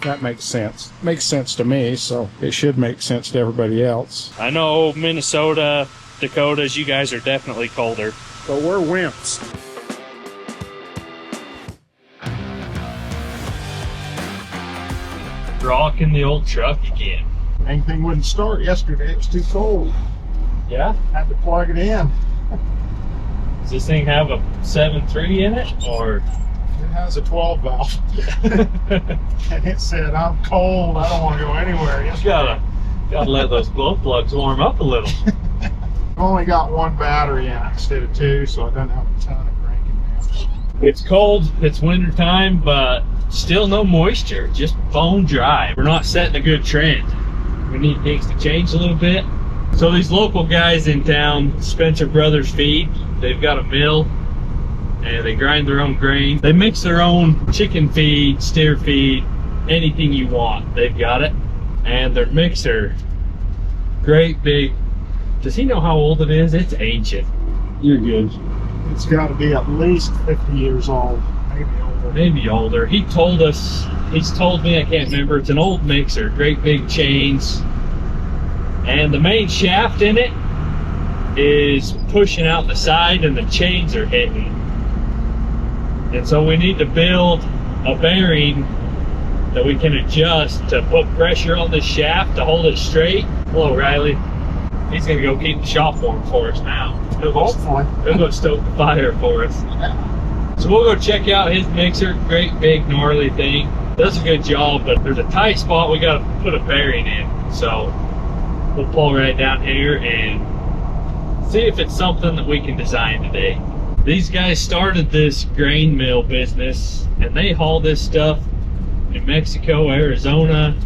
That makes sense. Makes sense to me, so it should make sense to everybody else. I know Minnesota, Dakotas, you guys are definitely colder. But we're wimps. Rocking the old truck again. Dang thing wouldn't start yesterday. It was too cold. Yeah? Had to plug it in. Does this thing have a 7.3 in it, or? It has a 12 valve. And it said, I'm cold, I don't want to go anywhere. You gotta let those glow plugs warm up a little. I've only got one battery in it instead of two, so it doesn't have a ton of cranking power. It's cold, it's winter time, but still no moisture, just bone dry. We're not setting a good trend. We need things to change a little bit. So these local guys in town, Spencer Brothers Feed, they've got a mill and they grind their own grain. They mix their own chicken feed, steer feed, anything you want, they've got it. And their mixer, great big, does he know how old it is? It's ancient. You're good. It's got to be at least 50 years old, maybe older. Maybe older. He told us, he's told me, I can't remember, it's an old mixer, great big chains. And the main shaft in it is pushing out the side and the chains are hitting. And so we need to build a bearing that we can adjust to put pressure on the shaft to hold it straight. Hello, Riley. He's gonna go keep the shop warm for us now. Hopefully. He'll go stoke the fire for us. So we'll go check out his mixer. Great big gnarly thing. Does a good job, but there's a tight spot we gotta put a bearing in. So we'll pull right down here and see if it's something that we can design today. These guys started this grain mill business and they haul this stuff in Mexico, Arizona,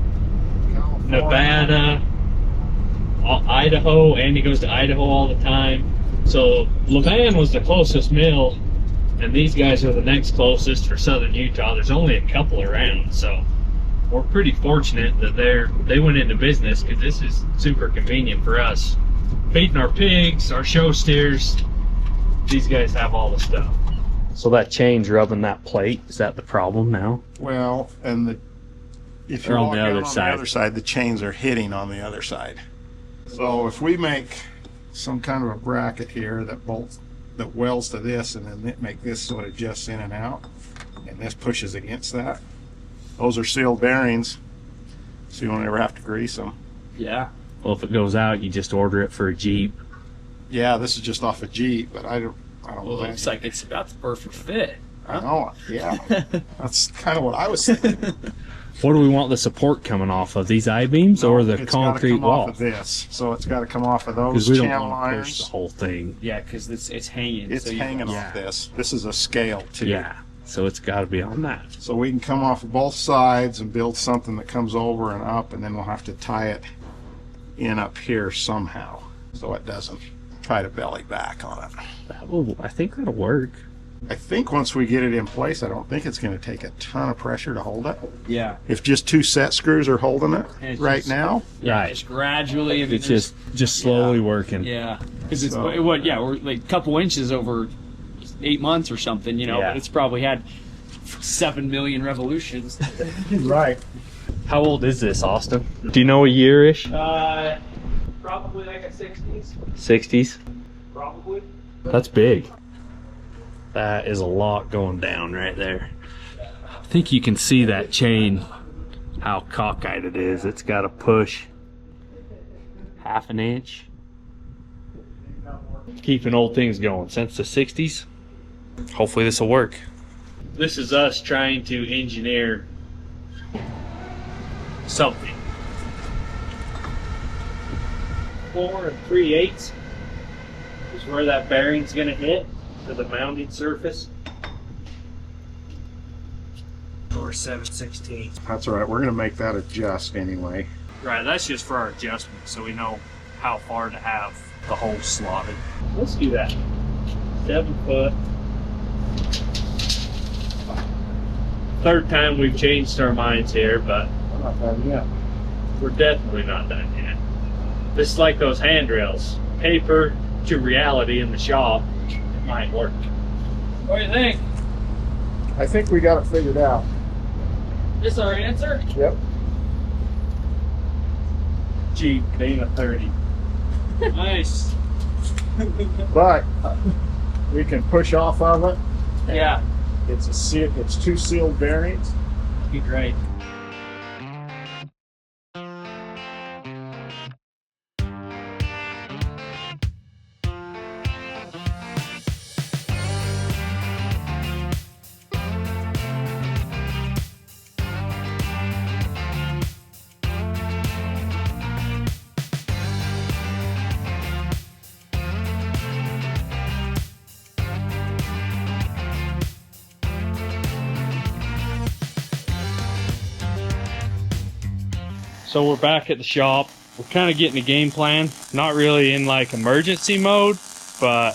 California, Nevada, Idaho. Andy goes to Idaho all the time. So Levan was the closest mill and these guys are the next closest for southern Utah. There's only a couple around, so we're pretty fortunate that they went into business because this is super convenient for us. Feeding our pigs, our show steers, these guys have all the stuff. So that chain's rubbing that plate, is that the problem now? Well, and if you're on the other side, the chains are hitting on the other side. So if we make some kind of a bracket here that welds to this, and then make this so it adjusts in and out, and this pushes against that. Those are sealed bearings, so you won't ever have to grease them. Yeah. Well, if it goes out, you just order it for a Jeep. Yeah, this is just off a Jeep, but I don't Well, know. it looks like it's about the perfect fit. Huh? I know, yeah. That's kind of what I was thinking. What do we want the support coming off of? These I-beams or the concrete wall? Off of this, so it's got to come off of those Because we don't channel want to irons. push the whole thing. Yeah, because it's hanging. It's hanging off this. This is a scale too. Yeah, so it's got to be on that. So we can come off of both sides and build something that comes over and up, and then we'll have to tie it in up here somehow so it doesn't try to belly back on it. I think that'll work. I think once we get it in place, I don't think it's going to take a ton of pressure to hold it. Yeah. If just two set screws are holding it right now. Yeah, it's gradually. I mean, It's just slowly working. Yeah, because it's we're like a couple inches over 8 months or something, you know. Yeah. But it's probably had 7 million revolutions. Right. How old is this, Austin? Do you know a year-ish? Probably like a 60s. 60s? Probably. That's big. That is a lot going down right there. I think you can see that chain, how cockeyed it is. It's got to push half an inch. Keeping old things going since the 60s. Hopefully this will work. This is us trying to engineer something. 4 3/8 is where that bearing's going to hit to the mounting surface. Or 7/16. That's all right. We're going to make that adjust anyway. Right, that's just for our adjustment, so we know how far to have the hole slotted. Let's do that. 7 foot. Third time we've changed our minds here, but We're not done yet. we're definitely not done yet. This is like those handrails. Paper to reality in the shop, it might work. What do you think? I think we got it figured out. This our answer? Yep. Cheap, it ain't a 30. Nice. But we can push off of it. Yeah, It's two sealed bearings. be great. So we're back at the shop. We're kind of getting a game plan. Not really in like emergency mode, but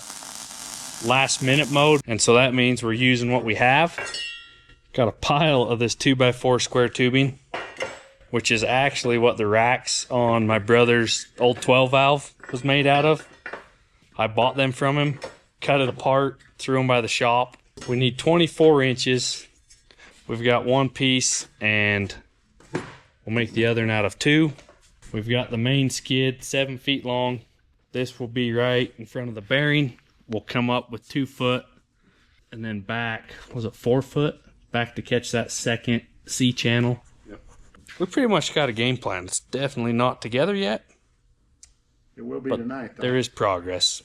last minute mode. And so that means we're using what we have. Got a pile of this 2x4 square tubing, which is actually what the racks on my brother's old 12 valve was made out of. I bought them from him, cut it apart, threw them by the shop. We need 24 inches. We've got one piece and we'll make the other out of 2. We've got the main skid 7 feet long. This will be right in front of the bearing. We'll come up with 2 foot and then back, was it 4 foot? Back to catch that second C channel. Yep. We pretty much got a game plan. It's definitely not together yet. It will be But tonight, though. there is progress.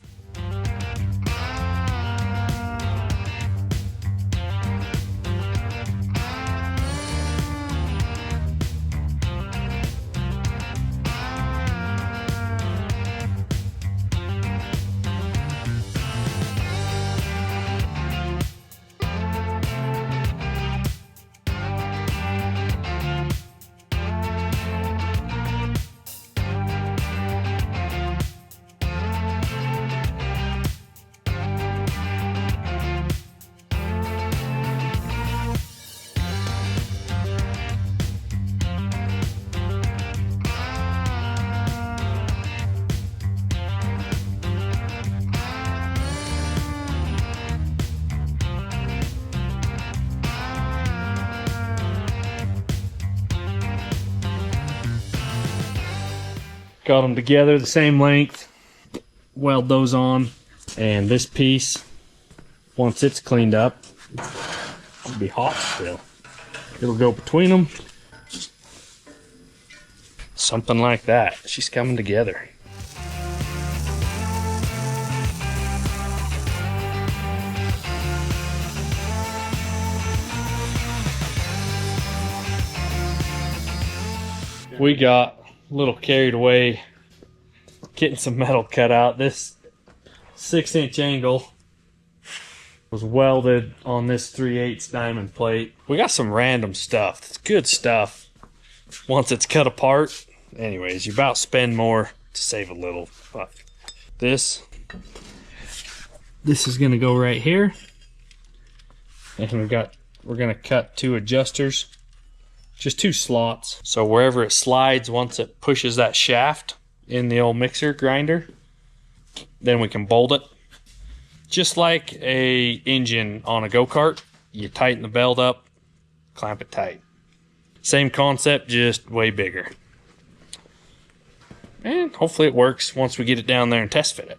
Got them together the same length, weld those on, and this piece, once it's cleaned up, it'll be hot still. It'll go between them. Something like that. She's coming together. We got a little carried away getting some metal cut out. This 6-inch angle was welded on this 3/8 diamond plate. We got some random stuff. It's good stuff once it's cut apart. Anyways, you about spend more to save a little. But this is gonna go right here, and we're gonna cut 2 adjusters. Just 2 slots. So wherever it slides, once it pushes that shaft in the old mixer grinder, then we can bolt it. Just like a engine on a go-kart, you tighten the belt up, clamp it tight. Same concept, just way bigger. And hopefully it works once we get it down there and test fit it.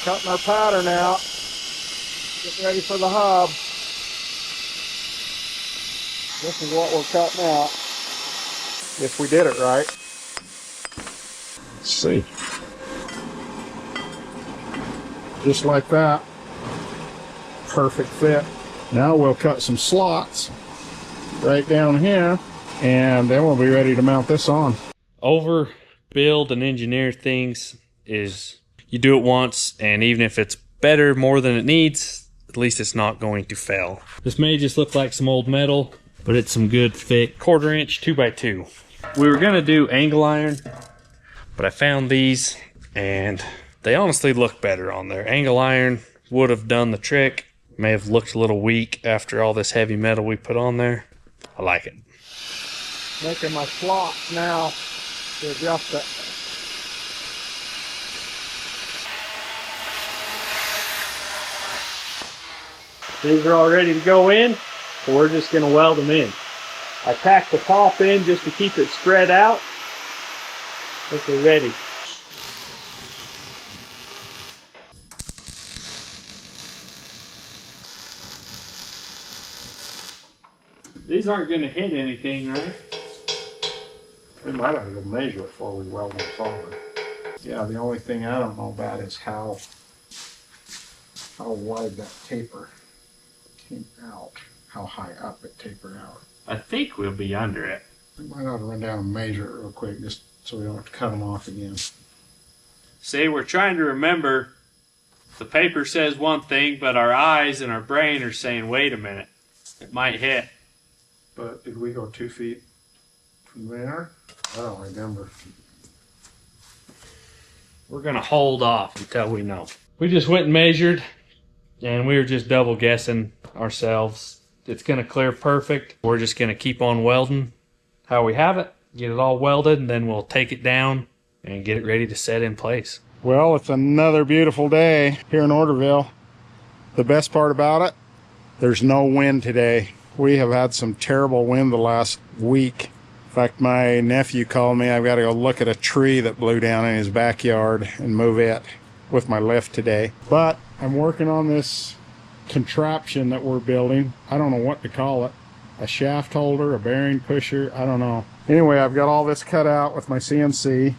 Cutting our pattern out. Getting ready for the hub. This is what we're cutting out. If we did it right. Let's see. Just like that. Perfect fit. Now we'll cut some slots right down here, and then we'll be ready to mount this on. Overbuild and engineer things is you do it once, and even if it's better more than it needs, at least it's not going to fail. This may just look like some old metal, but it's some good thick 1/4 inch 2x2. We were gonna do angle iron, but I found these and they honestly look better on there. Angle iron would have done the trick. May have looked a little weak after all this heavy metal we put on there. I like it. Making my slots now to adjust it. These are all ready to go in. we're just going to weld them in. I tacked the top in just to keep it spread out. Okay, ready. These aren't going to hit anything, right? We might have to go measure it before we weld them solid. Yeah, the only thing I don't know about is how wide that taper came out, how high up it tapered out. I think we'll be under it. We might have to run down and measure it real quick just so we don't have to cut them off again. See, we're trying to remember the paper says one thing, but our eyes and our brain are saying, wait a minute, it might hit. But did we go 2 feet from there? I don't remember. We're going to hold off until we know. We just went and measured, and we were just double guessing ourselves. It's going to clear perfect. We're just going to keep on welding how we have it, get it all welded, and then we'll take it down and get it ready to set in place. Well, it's another beautiful day here in Orderville. The best part about it, there's no wind today. We have had some terrible wind the last week. In fact, my nephew called me. I've got to go look at a tree that blew down in his backyard and move it with my lift today. But I'm working on this contraption that we're building. I don't know what to call it. A shaft holder, a bearing pusher, I don't know. Anyway, I've got all this cut out with my CNC.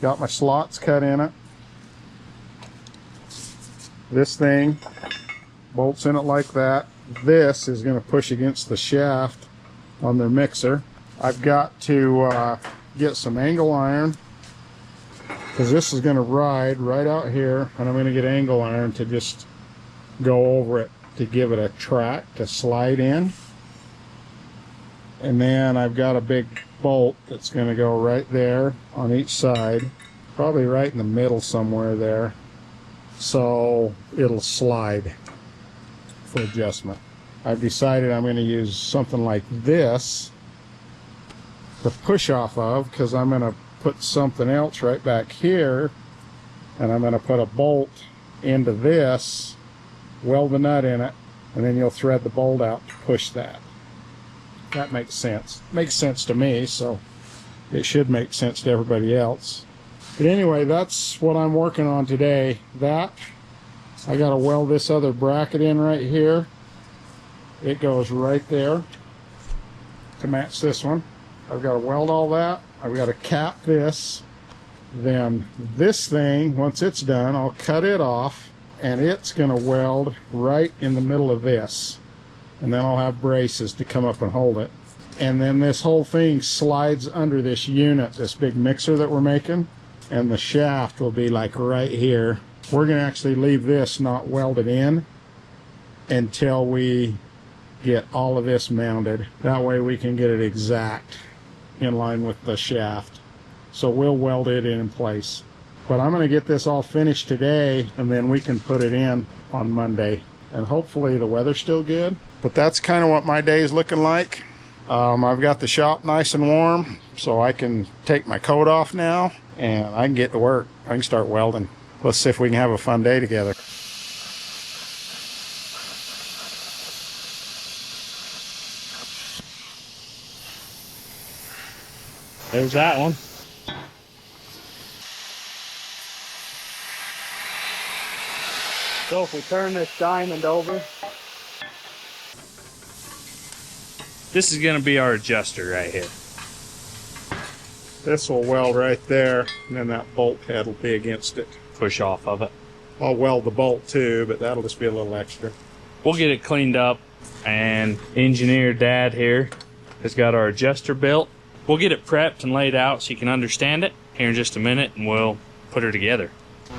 Got my slots cut in it. This thing bolts in it like that. This is going to push against the shaft on their mixer. I've got to get some angle iron because this is going to ride right out here, and I'm going to get angle iron to just go over it to give it a track to slide in. And then I've got a big bolt that's going to go right there on each side, probably right in the middle somewhere there, so it'll slide for adjustment. I've decided I'm going to use something like this to push off of, because I'm going to put something else right back here, and I'm going to put a bolt into this, weld the nut in it, and then you'll thread the bolt out to push that. That makes sense. Makes sense to me, so it should make sense to everybody else. But anyway, that's what I'm working on today. That, I got to weld this other bracket in right here. It goes right there to match this one. I've got to weld all that. I've got to cap this. Then this thing, once it's done, I'll cut it off, and it's going to weld right in the middle of this. And then I'll have braces to come up and hold it. And then this whole thing slides under this unit, this big mixer that we're making, and the shaft will be like right here. We're going to actually leave this not welded in until we get all of this mounted. That way we can get it exact in line with the shaft. So we'll weld it in place. But I'm going to get this all finished today, and then we can put it in on Monday. And hopefully the weather's still good. But that's kind of what my day is looking like. I've got the shop nice and warm, so I can take my coat off now, and I can get to work. I can start welding. Let's see if we can have a fun day together. There's that one. So if we turn this diamond over, this is going to be our adjuster right here. This will weld right there, and then that bolt head will be against it. Push off of it. I'll weld the bolt too, but that'll just be a little extra. We'll get it cleaned up, and engineer Dad here has got our adjuster built. We'll get it prepped and laid out so you can understand it here in just a minute, and we'll put her together.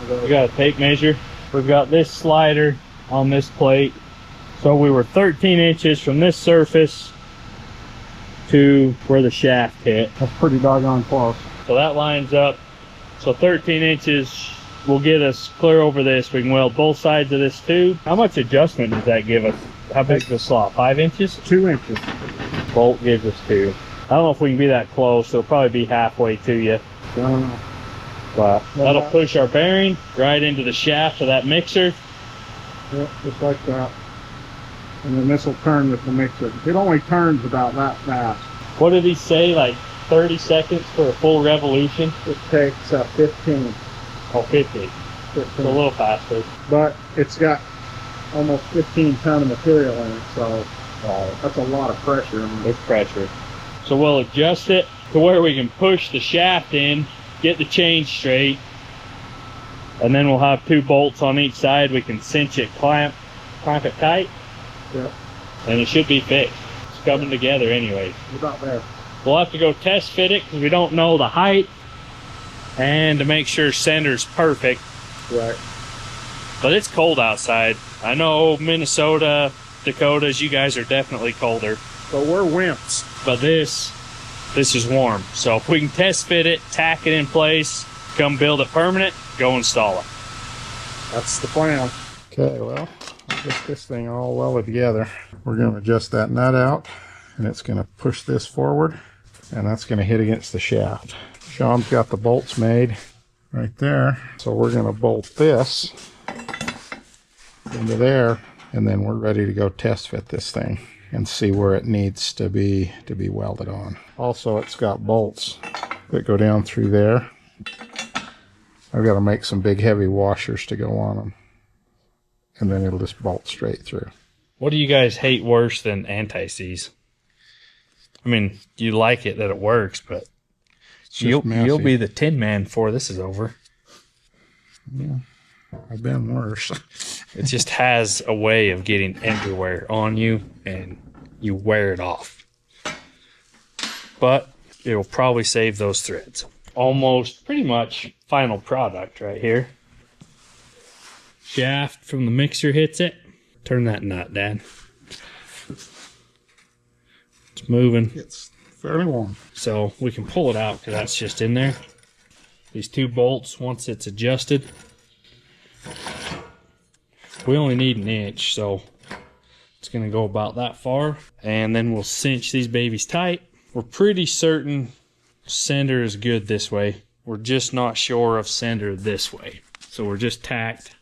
We got a tape measure. We've got this slider on this plate. So we were 13 inches from this surface to where the shaft hit. That's pretty doggone close. So that lines up. So 13 inches will get us clear over this. We can weld both sides of this too. How much adjustment does that give us? How big is the slot? 5 inches? 2 inches. Bolt gives us 2. I don't know if we can be that close. It'll probably be halfway to you. But that'll push our bearing right into the shaft of that mixer. Yep, just like that. And then this will turn with the mixer. It only turns about that fast. What did he say, like 30 seconds for a full revolution? It takes 15. Oh, 50. 15. It's a little faster. But it's got almost 15 ton of material in it, so that's a lot of pressure on it. It's pressure. So we'll adjust it to where we can push the shaft in, get the change straight, and then we'll have 2 bolts on each side. We can cinch it, clamp it tight. Yep. And it should be fixed. It's coming together anyways. About there. We'll have to go test fit it because we don't know the height, and to make sure center's perfect. Right. But it's cold outside. I know Minnesota, Dakotas, you guys are definitely colder. So we're wimps. But this is warm. So if we can test fit it, tack it in place, come build it permanent, go install it. That's the plan. Okay, well, I'll get this thing all welded together. We're going to adjust that nut out, and it's going to push this forward, and that's going to hit against the shaft. Sean's got the bolts made right there. So we're going to bolt this into there, and then we're ready to go test fit this thing and see where it needs to be welded on. Also, it's got bolts that go down through there. I've got to make some big heavy washers to go on them, and then it'll just bolt straight through. What do you guys hate worse than anti-seize? I mean, you like it that it works, but you'll be the tin man before this is over. Yeah, I've been worse. It just has a way of getting everywhere on you, and you wear it off. But it'll probably save those threads. Almost pretty much final product right here. Shaft from the mixer hits it. Turn that nut, Dad. It's moving. It's fairly warm. So we can pull it out because that's just in there. These 2 bolts, once it's adjusted, we only need 1 inch, so it's going to go about that far. And then we'll cinch these babies tight. We're pretty certain center is good this way. We're just not sure of center this way. So we're just tacked.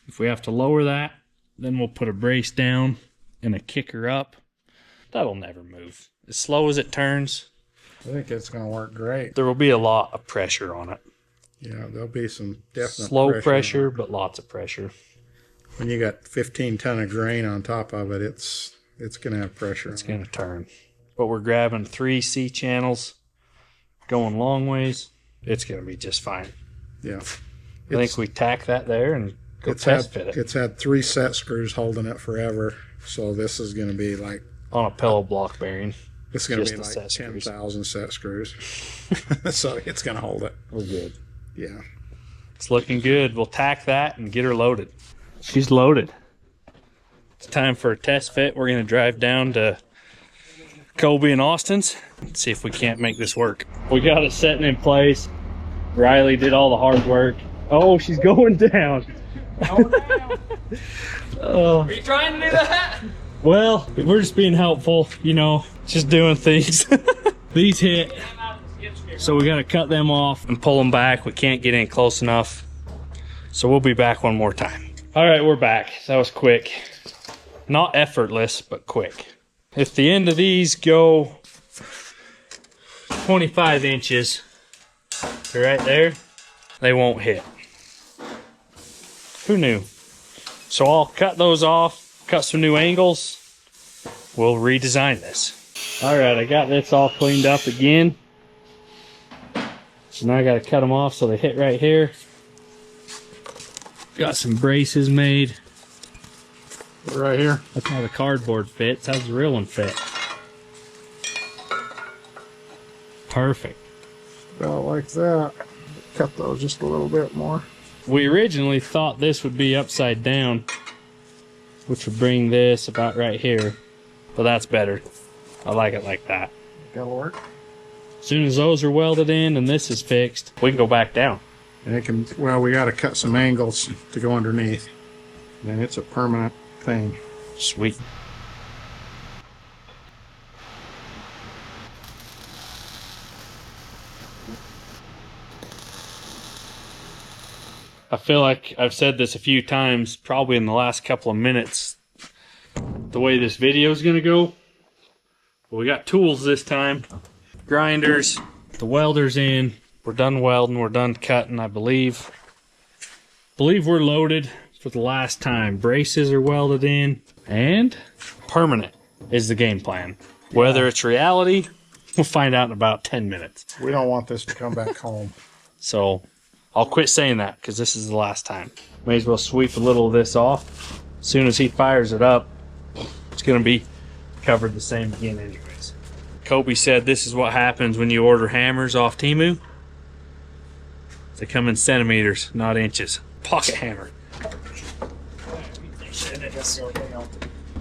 If we have to lower that, then we'll put a brace down and a kicker up. That'll never move. As slow as it turns, I think it's going to work great. there will be a lot of pressure on it. Yeah, there'll be some definite Slow pressure, but lots of pressure. When you got 15 ton of grain on top of it, it's going to have pressure. It's going to turn. But we're grabbing 3 C channels, going long ways. It's going to be just fine. Yeah. I think we tack that there and go test fit it. It's had 3 set screws holding it forever, so this is going to be like On a pillow block bearing. It's going to Just be the like set screws. 10,000 set screws. So it's going to hold it. We're good. Yeah. It's looking good. We'll tack that and get her loaded. She's loaded. It's time for a test fit. We're going to drive down to Colby and Austin's and see if we can't make this work. We got it setting in place. Riley did all the hard work. Oh, she's going down. Oh. Are you trying to do that? Well, we're just being helpful, you know, just doing things. These hit, so we got to cut them off and pull them back. We can't get in close enough, so we'll be back one more time. All right, we're back. That was quick. Not effortless, but quick. If the end of these go 25 inches, right there, they won't hit. Who knew? So I'll cut those off, cut some new angles. We'll redesign this. All right, I got this all cleaned up again. So now I got to cut them off so they hit right here. Got some braces made. Right here. That's how the cardboard fits. How's the real one fit? Perfect. About like that. Cut those just a little bit more. We originally thought this would be upside down, which would bring this about right here, but that's better. I like it like that. That'll work. As soon as those are welded in and this is fixed, we can go back down. And it can, well, we got to cut some angles to go underneath. Then it's a permanent thing. Sweet. I feel like I've said this a few times, probably in the last couple of minutes. the way this video is gonna go. But we got tools this time. Grinders, the welder's in. We're done welding, we're done cutting, I believe. We're loaded for the last time. Braces are welded in, and permanent is the game plan. Whether it's reality, we'll find out in about 10 minutes. We don't want this to come back home. So I'll quit saying that because this is the last time. May as well sweep a little of this off. As soon as he fires it up, it's gonna be covered the same again anyways. Kobe said this is what happens when you order hammers off Temu. They come in centimeters, not inches. Pocket hammer.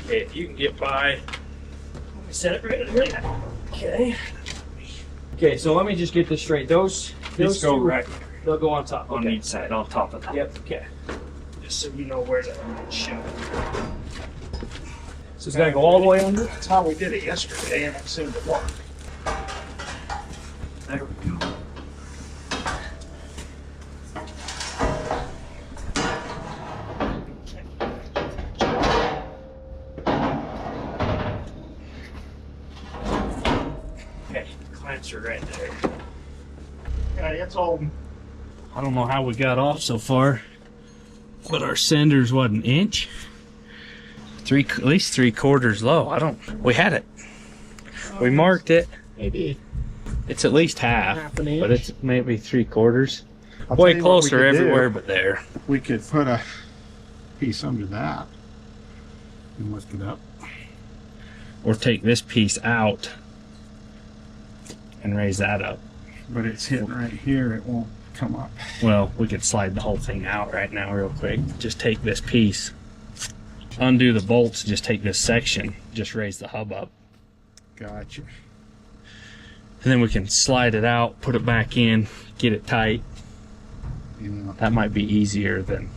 Okay, if you can get by. Let me set it right here. Okay. Okay, so let me just get this straight. Those Go two, right they'll go on top. on Okay. each side, on top of that. Yep. Okay. Just so you know where to shove it. So it's gotta go all the way under. That's how we did it yesterday, and it seemed to work. There we go. Okay, clamps are right there. Yeah, it's all. I don't know how we got off so far, but our sender's what, an inch? At least 3/4 low. We had it. We marked it. Maybe. It's at least half an inch. but it's maybe 3/4. I'll Way tell you what we closer could everywhere do. but there. We could put a piece under that and lift it up. Or take this piece out and raise that up. But it's hitting right here, it won't come up. Well, we could slide the whole thing out right now real quick. Just take this piece, undo the bolts, just take this section, just raise the hub up. Gotcha. And then we can slide it out, put it back in, get it tight. Yeah. That might be easier than...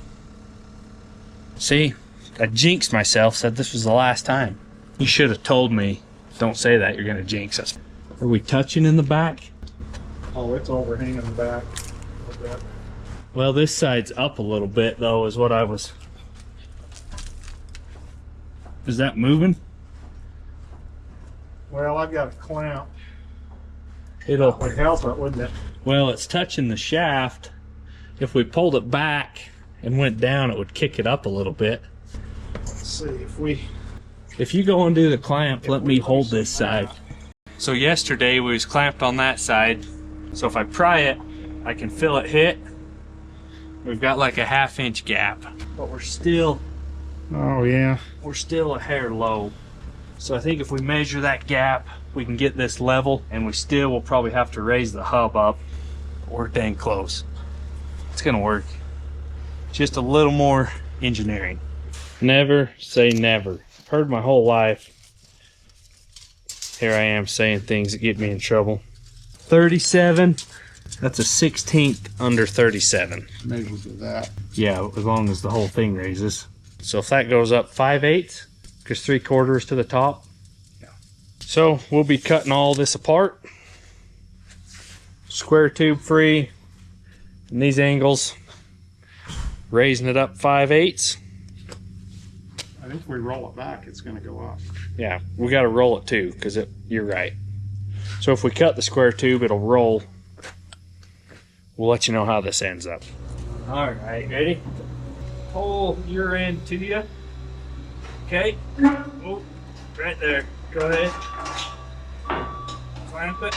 See, I jinxed myself, said this was the last time. You should have told me, don't say that, you're gonna jinx us. Are we touching in the back? Oh, it's overhanging the back a little bit. Well, this side's up a little bit though, is what I was... Is that moving? Well, I've got a clamp. It'll... Would help it, wouldn't it? Well, it's touching the shaft. If we pulled it back and went down, it would kick it up a little bit. Let's see if we... If you go undo the clamp, let me hold loosen this side. So yesterday we was clamped on that side. So if I pry it, I can feel it hit. We've got like a 1/2 inch gap, but we're still Oh, yeah. a hair low. So I think if we measure that gap, we can get this level, and we still will probably have to raise the hub up. We're dang close. It's gonna work. Just a little more engineering. Never say never. Heard my whole life. Here I am saying things that get me in trouble. 37, that's a 1/16 under 37. Maybe we'll do that. Yeah, as long as the whole thing raises. So if that goes up 5/8, because 3/4 to the top. Yeah. So we'll be cutting all this apart. Square tube free. And these angles. Raising it up 5/8. I think if we roll it back, it's going to go up. Yeah, we got to roll it too, because you're right. So if we cut the square tube, it'll roll. We'll let you know how this ends up. All right, ready? Pull your end to you. Okay. Oh, right there. Go ahead. Clamp it.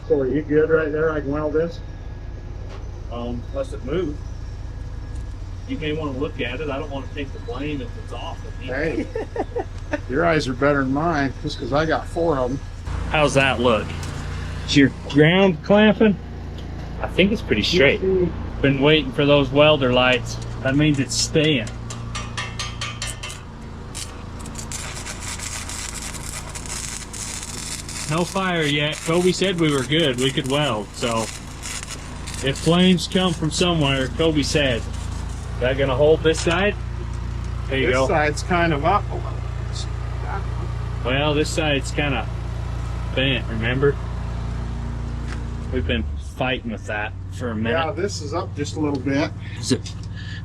So are you good right there? I can weld this? Unless it moves. You may want to look at it. I don't want to take the blame if it's off. Hey, your eyes are better than mine, just because I got 4 of them. How's that look? Is your ground clamping? I think it's pretty straight. Been waiting for those welder lights. That means it's staying. No fire yet. Kobe said we were good. We could weld. So if flames come from somewhere, Kobe said. Is that gonna hold this side? There you This go. side's kind of up. Well, this side's kind of bent, remember? We've been fighting with that for a minute. Yeah, this is up just a little bit.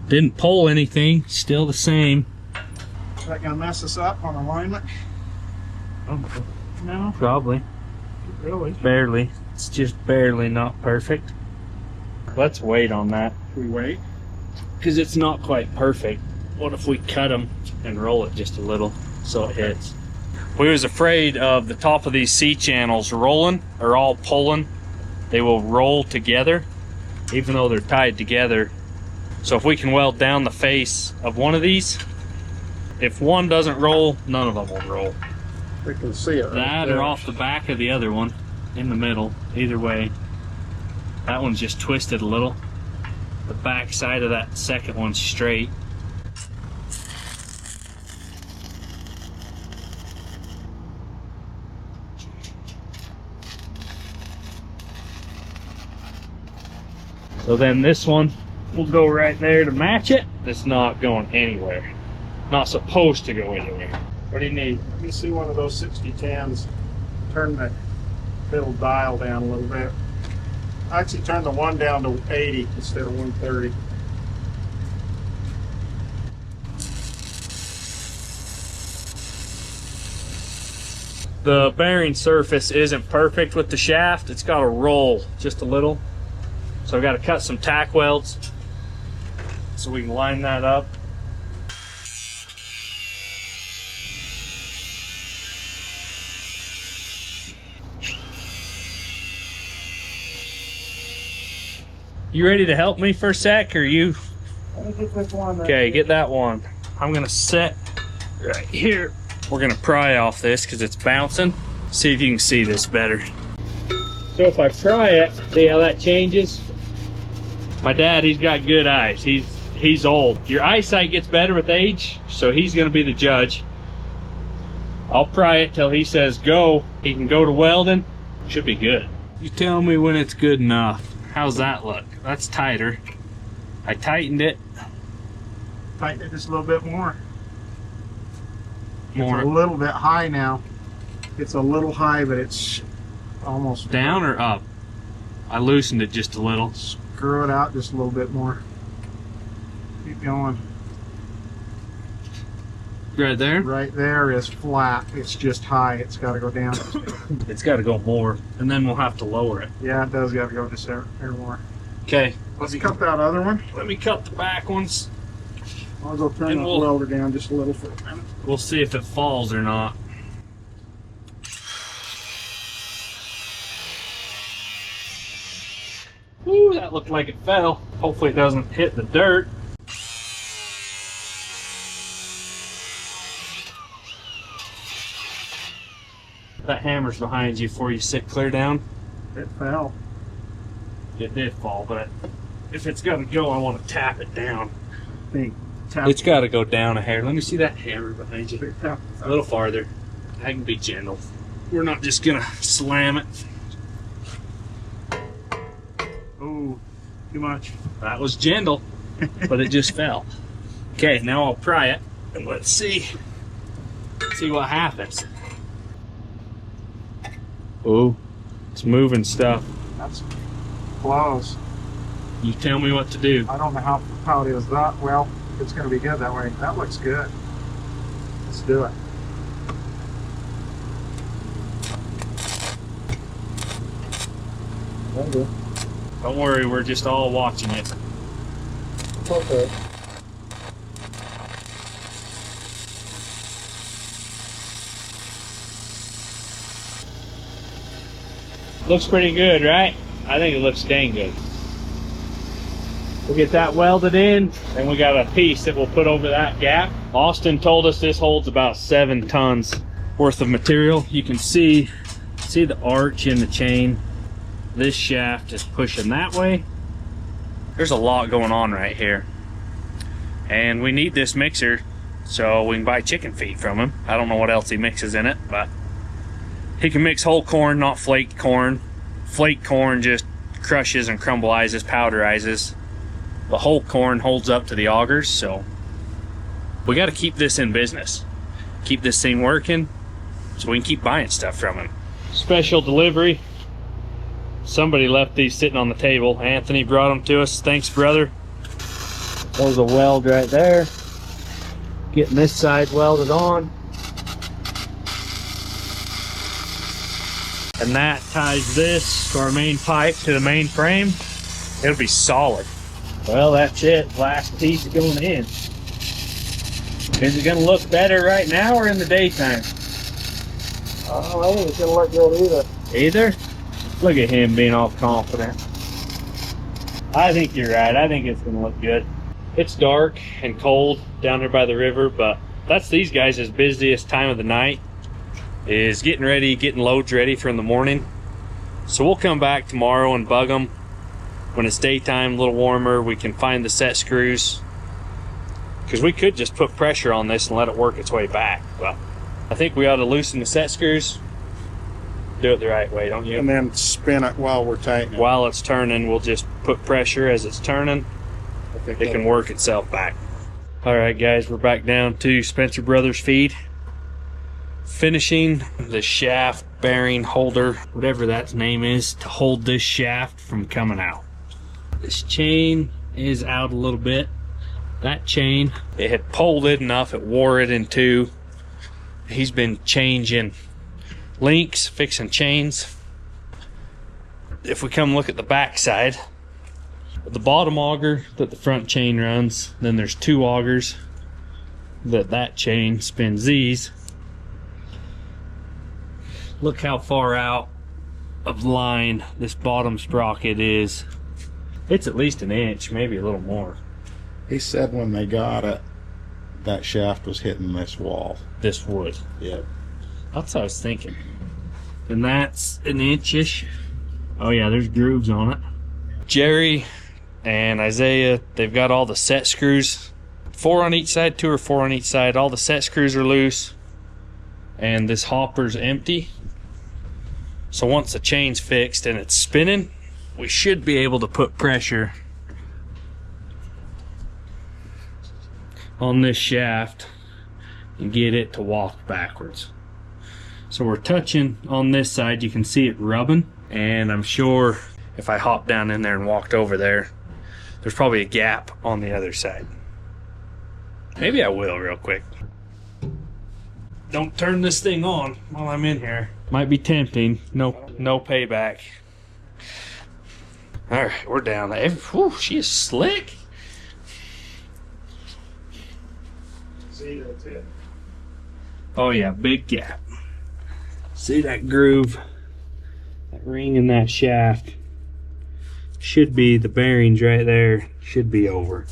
Didn't pull anything, still the same. Is that gonna mess us up on alignment? No, Probably. really. Barely. It's just barely not perfect. Let's wait on that. We wait. Because it's not quite perfect. What if we cut them and roll it just a little so it hits? We was afraid of the top of these C-channels rolling or all pulling. They will roll together even though they're tied together. So if we can weld down the face of one of these, if one doesn't roll, none of them will roll. We can see it. That or off the back of the other one in the middle. Either way. That one's just twisted a little. The back side of that second one's straight. So then this one will go right there to match it. It's not going anywhere. Not supposed to go anywhere. What do you need? Let me see one of those 6010s. Turn the little dial down a little bit. I actually turned the one down to 80 instead of 130. The bearing surface isn't perfect with the shaft. It's got to roll just a little. So I've got to cut some tack welds so we can line that up. You ready to help me for a sec, or you? Let me get this one. Okay, get that one. I'm gonna set right here. We're gonna pry off this because it's bouncing. See if you can see this better. So if I pry it, see how that changes? My dad, he's got good eyes. He's old. Your eyesight gets better with age, so he's gonna be the judge. I'll pry it till he says go. He can go to welding. Should be good. You tell me when it's good enough. How's that look? That's tighter. I tightened it. Tighten it just a little bit more. More. It's a little bit high now. It's a little high, but it's almost Down or up? I loosened it just a little. Screw it out just a little bit more. Keep going. Right there? Right there is flat. It's just high. It's got to go down. It's got to go more, and then we'll have to lower it. Yeah, it does got to go just there more. Okay. Let's cut that other one. Let me cut the back ones. I'll go turn And the we'll- welder down just a little for a minute. We'll see if it falls or not. Ooh, that looked like it fell. Hopefully it doesn't hit the dirt. That hammer's behind you before you sit clear down. It fell. It did fall, but if it's gonna go, I want to tap it down. Hey, tap. It's got to go down a hair. Let me see that hammer behind you. Tap. A little farther. I can be gentle. We're not just gonna slam it. Oh, too much. That was gentle, but it just fell. Okay, now I'll pry it and let's see what happens. Ooh, it's moving stuff. That's close. You tell me what to do. I don't know how it is that. Well, it's going to be good that way. That looks good. Let's do it. Okay. Don't worry, we're just all watching it. Okay. Looks pretty good, right? I think it looks dang good. We'll get that welded in, and we got a piece that we'll put over that gap. Austin told us this holds about 7 tons worth of material. You can see the arch in the chain. This shaft is pushing that way. There's a lot going on right here. And we need this mixer so we can buy chicken feed from him. I don't know what else he mixes in it, but he can mix whole corn, not flaked corn. Flaked corn just crushes and crumbleizes, powderizes. The whole corn holds up to the augers, so we got to keep this in business. Keep this thing working so we can keep buying stuff from him. Special delivery. Somebody left these sitting on the table. Anthony brought them to us. Thanks, brother. There's a weld right there. Getting this side welded on. And that ties this to our main pipe to the main frame. It'll be solid. Well, that's it. Last piece going in. Is it gonna look better right now or in the daytime? I don't think it's gonna look good either. Either? Look at him being all confident. I think you're right. I think it's gonna look good. It's dark and cold down there by the river, but that's these guys' busiest time of the night, is getting ready, getting loads ready for in the morning. So we'll come back tomorrow and bug them when it's daytime, a little warmer. We can find the set screws, because we could just put pressure on this and let it work its way back. But I think we ought to loosen the set screws, do it the right way, don't you? And then spin it while we're tightening. While it's turning, we'll just put pressure as it's turning. It can work itself back. All right, guys, we're back down to Spencer Brothers feed, finishing the shaft bearing holder, whatever that name is, to hold this shaft from coming out. This chain is out a little bit. That chain, it had pulled it enough, it wore it in two. He's been changing links, fixing chains. If we come look at the back side, the bottom auger that the front chain runs, then there's two augers that chain spins these. Look how far out of line this bottom sprocket is. It's at least an inch, maybe a little more. He said when they got it, that shaft was hitting this wall. This wood. Yeah. That's what I was thinking. And that's an inch-ish. Oh yeah, there's grooves on it. Jerry and Isaiah, they've got all the set screws. 4 on each side, 2 or 4 on each side. All the set screws are loose. And this hopper's empty. So once the chain's fixed and it's spinning, we should be able to put pressure on this shaft and get it to walk backwards. So we're touching on this side, you can see it rubbing, and I'm sure if I hop down in there and walked over there, there's probably a gap on the other side. Maybe I will real quick. Don't turn this thing on while I'm in here. Might be tempting. No payback. All right, we're down there. Whew, she is slick. See, that's it. Oh yeah, big gap. See that groove, that ring in that shaft. Should be the bearings right there. Should be over.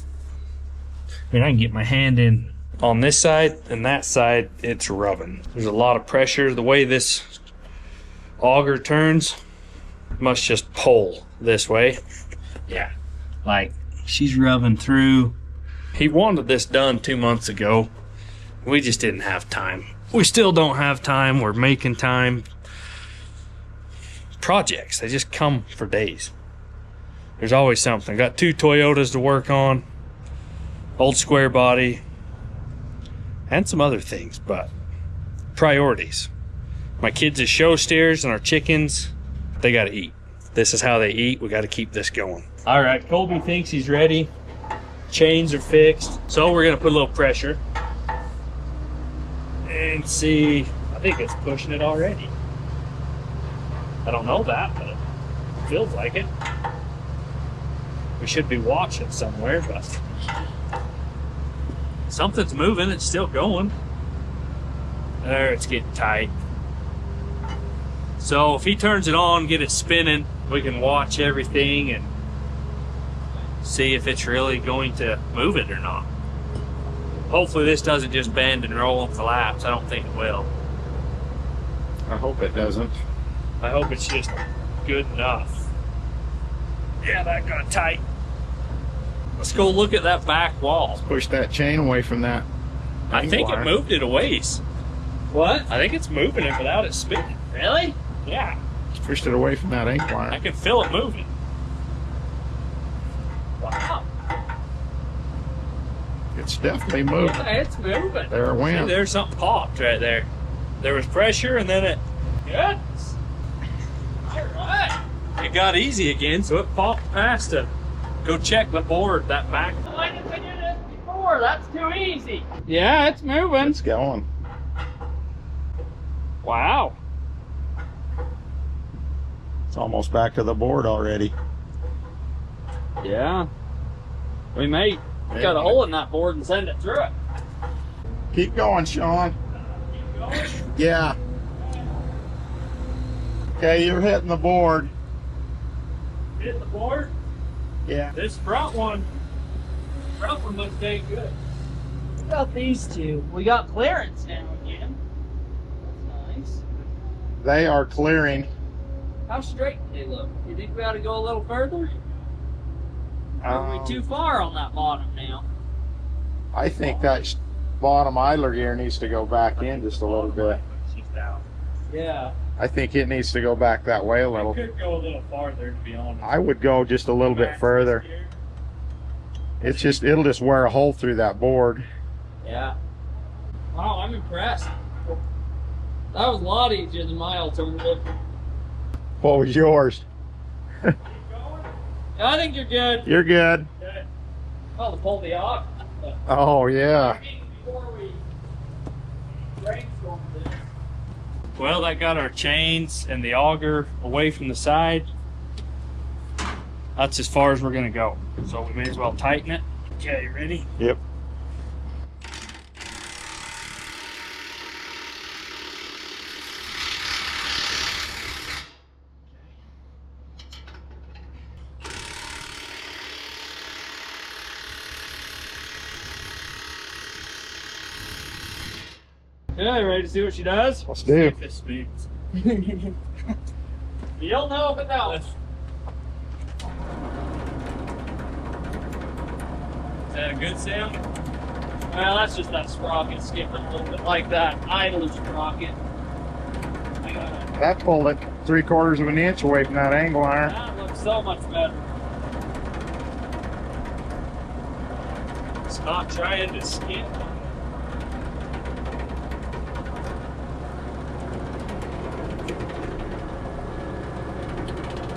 I mean, I can get my hand in on this side and that side. It's rubbing. There's a lot of pressure. The way this auger turns, must just pull this way. Yeah, like she's rubbing through. He wanted this done 2 months ago. We just didn't have time. We still don't have time. We're making time. Projects, they just come for days. There's always something. Got 2 Toyotas to work on, old square body, and some other things, but priorities. My kids is show steers and our chickens, they gotta eat. This is how they eat. We gotta keep this going. All right, Colby thinks he's ready. Chains are fixed. So we're gonna put a little pressure and see. I think it's pushing it already. I don't know that, but it feels like it. We should be watching somewhere, but something's moving. It's still going. There, it's getting tight. So if he turns it on, get it spinning, we can watch everything and see if it's really going to move it or not. Hopefully this doesn't just bend and roll and collapse. I don't think it will. I hope it doesn't. I hope it's just good enough. Yeah, that got tight. Let's go look at that back wall. Push that chain away from that. I think it moved it a ways. What? I think it's moving it without it spinning. Really? Yeah. Just pushed it away from that ink wire. I can feel it moving. Wow. It's definitely moving. Yeah, it's moving. There it went. See, there's something popped right there. There was pressure and then it... Yes. All right. It got easy again, so it popped past it. Go check the board, that back. Why didn't we do this before? That's too easy. Yeah, it's moving. It's going. Wow. It's almost back to the board already. Yeah. We may cut a hole in that board and send it through it. Keep going, Sean. Keep going. Yeah. Okay, you're hitting the board. Hit the board. Yeah. This front one looks dang good. What about these two? We got clearance now again. That's nice. They are clearing. How straight do they look? You think we ought to go a little further? Are we too far on that bottom now? I think that bottom idler gear needs to go back in just a little bit. Yeah. I think it needs to go back that way a little. Could go a little farther, to be honest. I would go just a little bit further. It'll just wear a hole through that board. Yeah. Wow, I'm impressed. That was a lot easier than my alternative. What was yours? I think you're good. You're good. Okay. Oh, to pull the auger. Oh, yeah. Before we brainstorm this. Well, that got our chains and the auger away from the side. That's as far as we're gonna go. So we may as well tighten it. Okay, ready? Yep. Okay, ready to see what she does? Let's do. If it speaks. You'll know if it does. Is that a good sound? Well, that's just that sprocket skipping a little bit like that idler sprocket. That pulled it 3/4 of an inch away from that angle iron. That looks so much better. It's not trying to skip.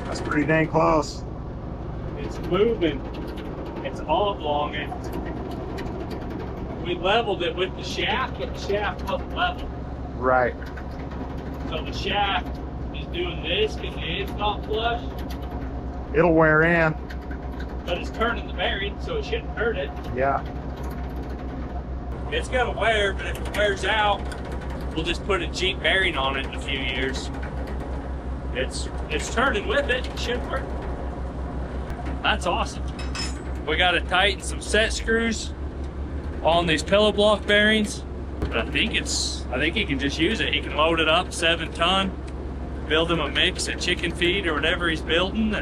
That's pretty dang close. It's moving. It's oblonging. We leveled it with the shaft, but the shaft wasn't level. Right. So the shaft is doing this because it's not flush, It'll wear in. but it's turning the bearing, so it shouldn't hurt it. Yeah. It's gonna wear, but if it wears out, we'll just put a cheap bearing on it in a few years. It's turning with it. It should work. That's awesome. We got to tighten some set screws on these pillow block bearings. But I think he can just use it. He can load it up 7-ton, build him a mix at chicken feed or whatever he's building.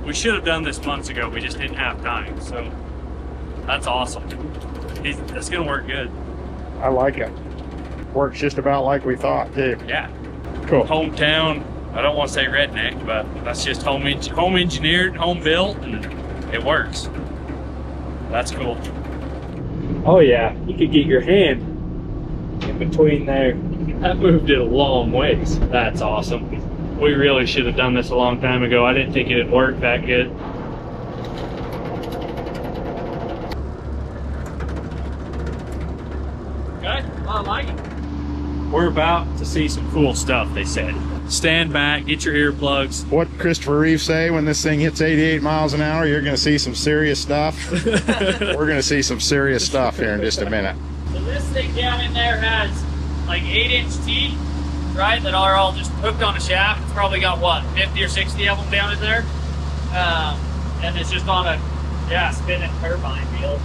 We should have done this months ago. We just didn't have time. So that's awesome. That's gonna work good. I like it. Works just about like we thought, too. Yeah. Cool. Hometown. I don't want to say redneck, but that's just home engineered, home built, and it works. That's cool. Oh yeah, you could get your hand in between there. That moved it a long ways. That's awesome. We really should have done this a long time ago. I didn't think it'd work that good. Okay, I like it. We're about to see some cool stuff, they said. Stand back, get your earplugs. What did Christopher Reeve say? When this thing hits 88 miles an hour, you're going to see some serious stuff. We're going to see some serious stuff here in just a minute. So this thing down in there has like 8-inch teeth, right, that are all just hooked on a shaft. It's probably got, what, 50 or 60 of them down in there? And it's just on a, spinning turbine wheel.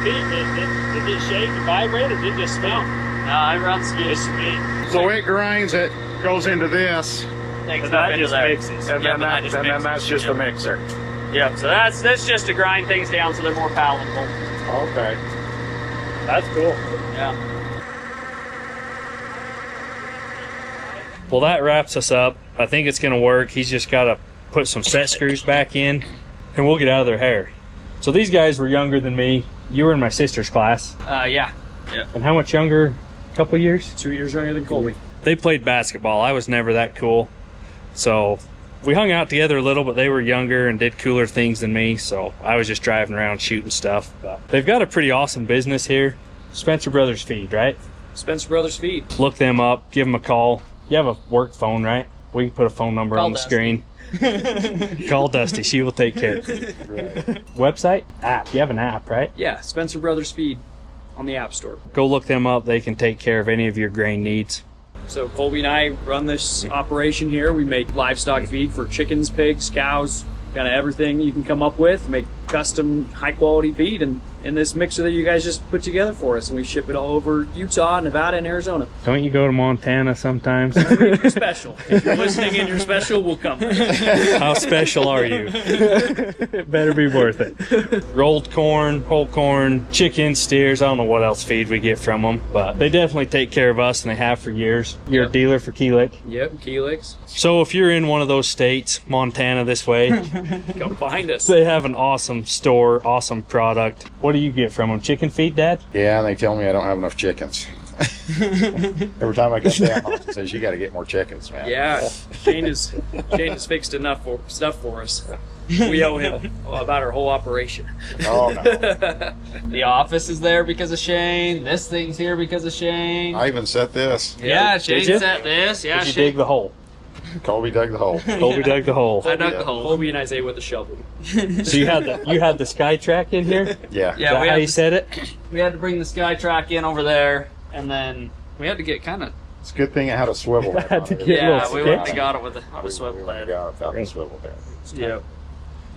Did it shake and vibrate, or did it just smell? No, it runs good. So it grinds, it goes into this, Thanks, that just mixes. and then that's just a mixer. Yeah, so that's just to grind things down so they're more palatable. Okay. That's cool. Yeah. Well, that wraps us up. I think it's gonna work. He's just gotta put some set screws back in, and we'll get out of their hair. So these guys were younger than me. You were in my sister's class. Yeah. And how much younger? A couple years? 2 years younger than Colby. They played basketball. I was never that cool. So we hung out together a little, but they were younger and did cooler things than me. So I was just driving around shooting stuff. But they've got a pretty awesome business here. Spencer Brothers Feed, right? Spencer Brothers Feed. Look them up, give them a call. You have a work phone, right? We can put a phone number on the screen. Call Dusty, she will take care of it. Right. Website? App. You have an app, right? Yeah, Spencer Brothers Feed on the App Store. Go look them up. They can take care of any of your grain needs. So Colby and I run this operation here. We make livestock feed for chickens, pigs, cows, kind of everything you can come up with. Make custom high quality feed and in this mixer that you guys just put together for us, and we ship it all over Utah, Nevada, and Arizona. Don't you go to Montana sometimes? You're special. If you're listening and you're special, we'll come. How special are you? It better be worth it. Rolled corn, whole corn, chickens, steers. I don't know what else feed we get from them, but they definitely take care of us, and they have for years. You're a dealer for Keelik? Yep, Keelix. So if you're in one of those states, Montana this way, Come find us. they have an awesome store, awesome product. What do you get from them? Chicken feed, Dad? Yeah, and they tell me I don't have enough chickens. Every time I get down, it says you got to get more chickens, man. Yeah, Shane has fixed enough stuff for us. We owe him about our whole operation. Oh no! The office is there because of Shane. This thing's here because of Shane. I even set this. Yeah, Shane Did you? set this. Yeah, Did you Shane. dig the hole? Colby dug the hole. Colby dug the hole. I dug the hole. Colby and Isaiah with a shovel. So you had the SkyTrack in here? Yeah. Is Yeah, that we how had you to- said it? We had to bring the SkyTrack in over there, and then we had to get kind of. It's a good thing it had a swivel. there Had to on it. get- Yeah, little we wouldn't sketchy. have got it with a We swivel wouldn't have head. got it without the swivel there. Yeah.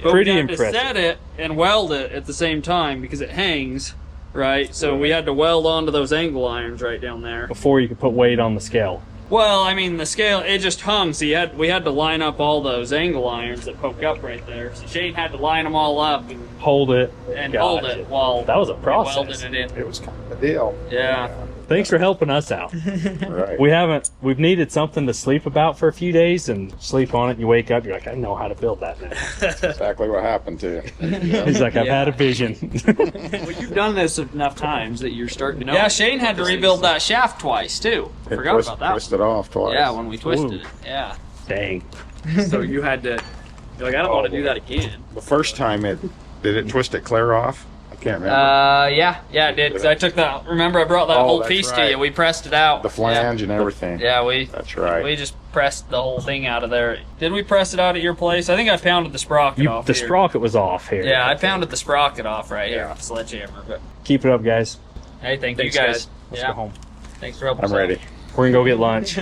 But Pretty we had impressive. to set it and weld it at the same time because it hangs, right? So we had to weld onto those angle irons right down there. Before you could put weight on the scale. Well, I mean, the scale, it just hung, so we had to line up all those angle irons that poke up right there. So Shane had to line them all up Hold it. and Gotcha. hold it while That was a we process. welded it in. It was kind of a deal. Yeah. Thanks for helping us out. Right. We've needed something to sleep about for a few days and sleep on it. You wake up, you're like, I know how to build that now. Exactly what happened to you. He's like, I've had a vision. Well, you've done this enough times that you're starting to know. Yeah, Shane had to rebuild that shaft twice, too. It Forgot about that. Twisted off twice. Yeah, when we twisted Ooh. it. Yeah. Dang. So you had to. You're like, I don't want to do that again. The first time did it twist it clear off? I can't remember. Yeah, it did. 'Cause I took that. Remember, I brought that Oh, whole that's piece to right. you. We pressed it out. The flange and everything. Yeah, we That's right. we just pressed the whole thing out of there. Did we press it out at your place? I think I pounded the sprocket off. The here. sprocket was off here. Yeah, I pounded the sprocket off right here Yeah. with the sledgehammer. But Keep it up, guys. hey, thanks Thanks, you guys. guys. Let's Yeah, go home. thanks for helping I'm us out. ready. We're going to go get lunch.